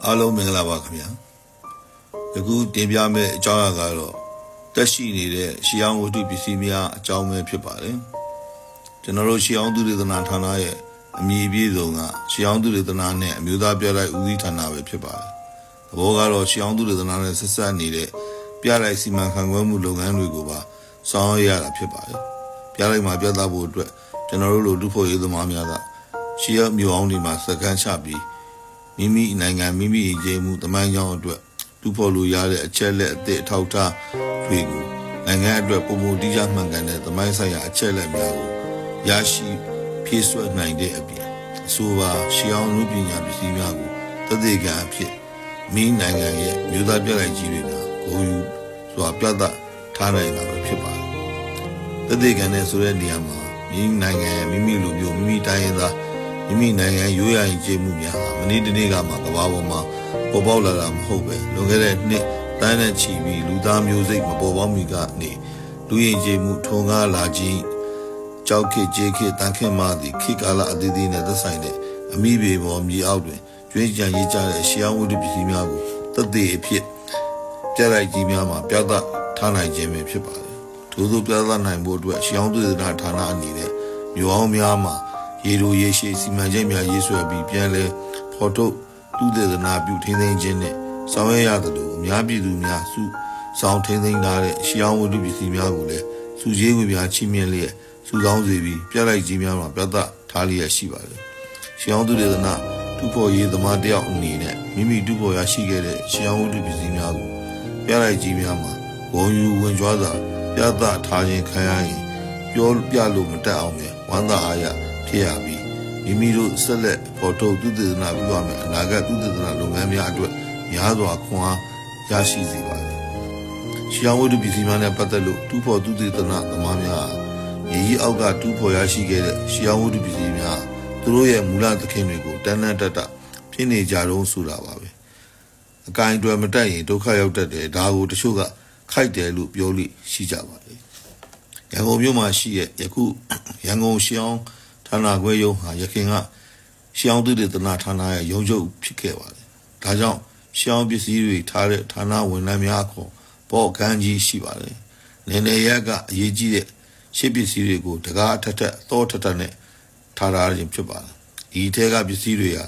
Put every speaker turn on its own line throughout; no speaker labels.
အားလုံးမင်္ဂလာပါခင်ဗျာယခုတင်ပြမယ့်အကြောင်းအရာကတော့တက်ရှိနေတဲ့ရှေးဟောင်းဝတ္ထုပစ္စည်းများအကြောင်းပဲဖြစ်ပါတယ်ကျွန်တော်တို့ရှေးဟောင်းသုတေသနဌာနရဲ့အမည်အပြည့်စုံကရှေးဟောင်းသုတေသနနဲ့အမျိုးသားပြတိုက်ဦးစီးဌာနပဲဖြစ်ပါတယ်သဘောကတော့ရှေးဟောင်းသုတေသနနဲ့ဆက်စပ်နေတဲ့ပြတိုက်စီမံခန့်ခွဲမှုလုပ်ငန်းတွေကိုပါဆောင်ရွက်ရတာဖြစ်ပါတယ်ပြတိုက်မှာပြသဖို့အတွက်ကျွန်တော်တို့လူဖို့ရေးသမားများကရှေးဟောင်းမျိုးအောင်တွေမှာစကန်ချပြီးမိမိနိုင်ငံမိမိအရေးမှုတမိုင်းကြောင်းအတွက်တူဖို့လိုရတဲ့အချက်လက်အသစ်အထောက်ထားတွေကိုနိုင်ငံအတွက်ပုံမူတိကျမှန်ကန်တဲ့တမိုင်းဆိုင်ရာအချက်လက်များကိုရရှိဖြည့်ဆွတ်နိုင်တဲ့အပြင်အဆိုပါရှေးဟောင်းလူပညာပစ္စည်းများကိုတသက်ကံအဖြစ်မိနိုင်ငံရဲ့မြို့သားပြလိုက်ကြီးတွေများကိုယူစွာပြသထားနိုင်တာပဲဖြစ်ပါတယ်တသက်ကံနဲ့ဆိုတဲ့နေရာမှာမိနိုင်ငံမိမိလူမျိုးမိမိတိုင်းရင်းသားမိမိနိုင်ငံရိုးရာယဉ်ကျေးမှုများမနေ့တနေ့ကမှကဘာပေါ်မှာပေါ်ပေါက်လာတာမဟုတ်ပဲလွန်ခဲ့တဲ့နှစ်တန်းနဲ့ချီပြီးလူသားမျိုးစိတ်မပေါ်ပေါက်မီကနေလူယဉ်ကျေးမှုထုံကားလာခြင်းကြောက်ခေကျေခေတန်ခင်မှသည်ခေကာလအသီးသီးနဲ့သက်ဆိုင်တဲ့အမိပေပေါ်မြေအောက်တွင်ကျွေးကြံရေးကြတဲ့ရှေးဟောင်းဝတ္ထုပစ္စည်းများကိုတသက်အဖြစ်ပြလိုက်ကြီးများမှာပြသထားနိုင်ခြင်းပဲဖြစ်ပါတယ်ထို့သောပြသနိုင်ဖို့အတွက်ရှေးဟောင်းသုတေသနဌာနအနေနဲ့မြို့အောင်များမှာရေလိုရေရှည်စီမံချက်များရေးဆွဲပြီးပြန်လဲဖော်ထုတ်သုတေသနပြုထိန်းသိမ်းခြင်းနဲ့ဆောင်ရွက်ရသလိုအများပြည်သူများစုဆောင်ထိန်းသိမ်းထားတဲ့ရှေးဟောင်းဝတ္ထုပစ္စည်းများကိုလည်းစုစည်းဝေများချီးမြှင့်လျက်စုဆောင်းစေပြီးပြလိုက်ကြီးများမှာပြသထားလျက်ရှိပါတယ်ရှေးဟောင်းသုတေသနတူဖို့ရေးသမားတယောက်အနေနဲ့မိမိတူဖို့ရရှိခဲ့တဲ့ရှေးဟောင်းဝတ္ထုပစ္စည်းများကိုပြလိုက်ကြီးများမှာဂုဏ်ယူဝင်ကြွားစွာပြသထားခြင်းခံရရင်ပြောပြလို့မတတ်အောင်ပဲဝမ်းသာအားရဖြစ်ရပြီးမိမိတို့ဆက်လက်ဖော်ထုတ်သုတေသနပြုရမယ်အနာဂတ်သုတေသနလုပ်ငန်းများအတွက်များစွာခွန်အားရရှိစေပါတယ်ရှေးဟောင်းဝတ္ထုပစ္စည်းများနဲ့ပတ်သက်လို့တူဖို့သုတေသနသမားများမြေကြီးအောက်ကတူဖို့ရရှိခဲ့တဲ့ရှေးဟောင်းဝတ္ထုပစ္စည်းများသူတို့ရဲ့မူလသခင်တွေကိုတန်းတန်းတတဖြစ်နေကြတော့ဆိုတာပါပဲအကိုင်တွေမတက်ရင်ဒုက္ခရောက်တတ်တယ်ဒါကိုတချို့ကခိုက်တယ်လို့ပြောလို့ရှိကြပါတယ်ရန်ကုန်မြို့မှာရှိတဲ့ယခုရန်ကုန်ရှေးဟောင်းဌာနခွဲရုံးဟာရခင်ကရှေးဟောင်းသုတေသနဌာနရဲ့ရုံးချုပ်ဖြစ်ခဲ့ပါတယ်ဒါကြောင့်ရှေးဟောင်းပစ္စည်းတွေထားတဲ့ဌာနဝန်ထမ်းများခေါ်ပေါ်ကန်းကြီးရှိပါတယ်နေရက်ကအရေးကြီးတဲ့ရှေးပစ္စည်းတွေကိုတကားထက်သောထက်နဲ့ထားထားခြင်းဖြစ်ပါတယ်ဒီထဲကပစ္စည်းတွေဟာ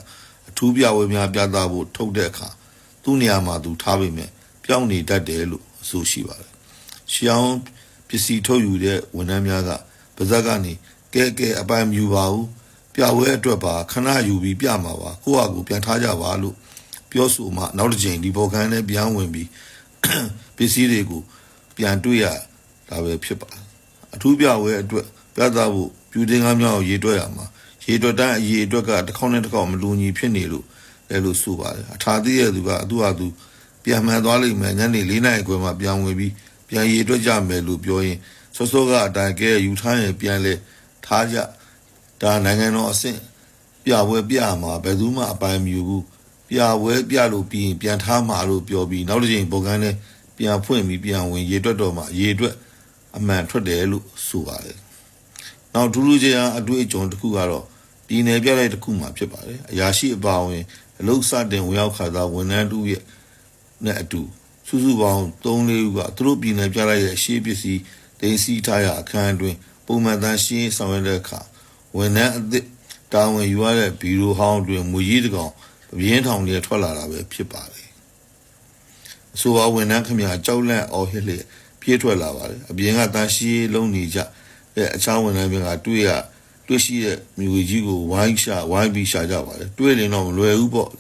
အထူးပြဝေများပြသဖို့ထုတ်တဲ့အခါသူ့နေရာမှာသူထားပေမဲ့ပြောင်းနေတတ်တယ်လို့အဆိုရှိပါတယ်ရှေးဟောင်းပစ္စည်းထုတ်ယူတဲ့ဝန်ထမ်းများကပါဇက်ကနေကဲအပိုင်မြူပါဘူးပြဝဲအတွက်ပါခဏယူပြီးပြမှာပါကိုယ့်ဟာကိုပြန်ထားကြပါလို့ပြောဆိုမှနောက်တစ်ချိန်ဒီဘော်ခန်းနဲ့ပြန်ဝင်ပြီးပစ္စည်းတွေကိုပြန်တွေ့ရတာပဲဖြစ်ပါတယ်အထူးပြဝဲအတွက်ပြသဖို့ပြူတင်ကားများကိုရေတွက်ရမှာရေတွက်တိုင်းအရေအတွက်ကတစ်ခေါက်နဲ့တစ်ခေါက်မလူညီဖြစ်နေလို့လည်းလို့ဆိုပါတယ်အထာသိရဲ့သူကအသူ့ဟာသူပြန်မှန်သွားလိမ့်မယ်ညနေ4 နာရီခွဲမှပြန်ဝင်ပြီးပြန်ရေတွက်ကြမယ်လို့ပြောရင်စောကအတိုင်းကဲယူထားရင်ပြန်လဲထားကြဒါနိုင်ငံတော်အဆင့်ပြပွဲပြမှာဘယ်သူမှအပိုင်မယူဘူးပြပွဲပြလို့ပြီးရင်ပြန်ထားမှာလို့ပြောပြီးနောက်တစ်ချိန်ပုံကန်းနဲ့ပြန်ဖွင့်ပြီးပြန်ဝင်ရေတွက်တော့မှရေတွက်အမှန်ထွက်တယ်လို့ဆိုပါတယ်နောက်ထူးထူးခြားခြားအတွေ့အကြုံတစ်ခုကတော့ပြည်နယ်ပြလိုက်တစ်ခုမှဖြစ်ပါတယ်အရာရှိအပါအဝင်အလုစတင်ဝင်ရောက်ခါသာဝန်ထမ်းတူရဲ့နဲ့အတူစုစုပေါင်း3-4ဦးကသူတို့ပြည်နယ်ပြလိုက်ရဲ့ရှေးပစ္စည်းဒိန်းစီထားရအခန်းအတွင်းပုံမှန်တန်းရှင်းဆောင်ရတဲ့အခါဝန်ထမ်းအသစ်တာဝန်ယူရတဲ့ဘီရိုဟောင်းအတွင်းမူကြီးတကောင်ပြင်းထောင်လေးထွက်လာတာပဲဖြစ်ပါတယ်အဆိုပါဝန်ထမ်းခမရကြောက်လန့်အော်ဟစ်လျက်ပြေးထွက်လာပါတယ်အပြင်ကတန်းရှင်းလုံးနေကြတဲ့အခြားဝန်ထမ်းတွေကတွေ့ရှိတဲ့မြူကြီးကိုဝိုင်းပြီးရှာကြပါတယ်တွေ့ရင်တော့မလွယ်ဘူးပေါ့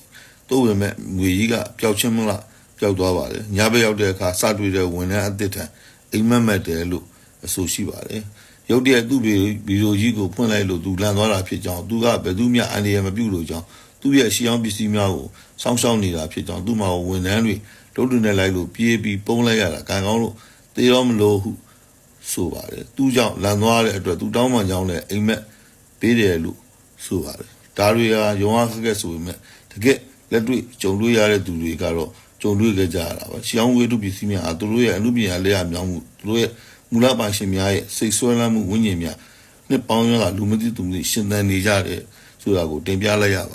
သို့ပေမဲ့မြူကြီးကပျောက်ချင်းမလားပျောက်သွားပါတယ်ညဘက်ရောက်တဲ့အခါစတွေ့တဲ့ဝန်ထမ်းအသစ်ထံအိမ်မက်တယ်လို့အဆိုရှိပါတယ်ရုတ်တရက်သူ့ဗီဒီယိုကြီးကိုဖွင့်လိုက်လို့သူလန်သွားတာဖြစ်ကြောင်းသူကဘယ်သူမှအန္တရာယ်မပြုလို့ကြောင်းသူ့ရဲ့ရှေးဟောင်းပစ္စည်းများကိုစောင့်ရှောက်နေတာဖြစ်ကြောင်းသူ့မှာဝန်ထမ်းတွေဒုတ်တူနဲ့လိုက်လို့ပြေးပြီးပုံလိုက်ရတာကံကောင်းလို့သေတော့မလို့ဟုဆိုပါတယ်သူကြောင့်လန်သွားတဲ့အတွက်သူတောင်းပန်ကြောင်းလည်းအိမ်မက်ပေးတယ်လို့ဆိုပါတယ်ဒါတွေဟာရုံအားခက်ဆိုပေမဲ့တကယ်လက်တွေ့ကြုံတွေ့ရတဲ့သူတွေကတော့ကြုံတွေ့ကြရတာပါရှေးဟောင်းဝတ္ထုပစ္စည်းများသူတို့ရဲ့အမှုပညာလက်ရမြောင်းမှုသူတို့ရဲ့မူလပိုင်ရှင်များရဲ့စိတ်ဆွဲလန်းမှုဝိညာဉ်များနှစ်ပေါင်းများကလူမသိသူမသိရှင်သန်နေကြတယ်ဆိုတာကိုတင်ပြလိုက်ရပါ